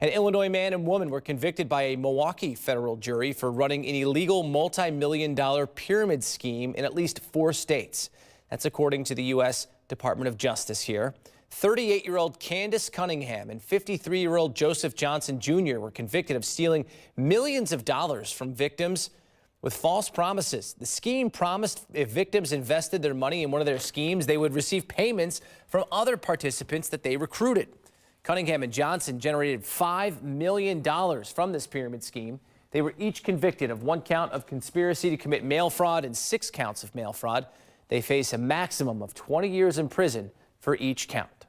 An Illinois man and woman were convicted by a Milwaukee federal jury for running an illegal multi-million-dollar pyramid scheme in at least 4 states. That's according to the U.S. Department of Justice here. 38-year-old Candace Cunningham and 53-year-old Joseph Johnson Jr. were convicted of stealing millions of dollars from victims with false promises. The scheme promised if victims invested their money in one of their schemes, they would receive payments from other participants that they recruited. Cunningham and Johnson generated $5 million from this pyramid scheme. They were each convicted of 1 count of conspiracy to commit mail fraud and 6 counts of mail fraud. They face a maximum of 20 years in prison for each count.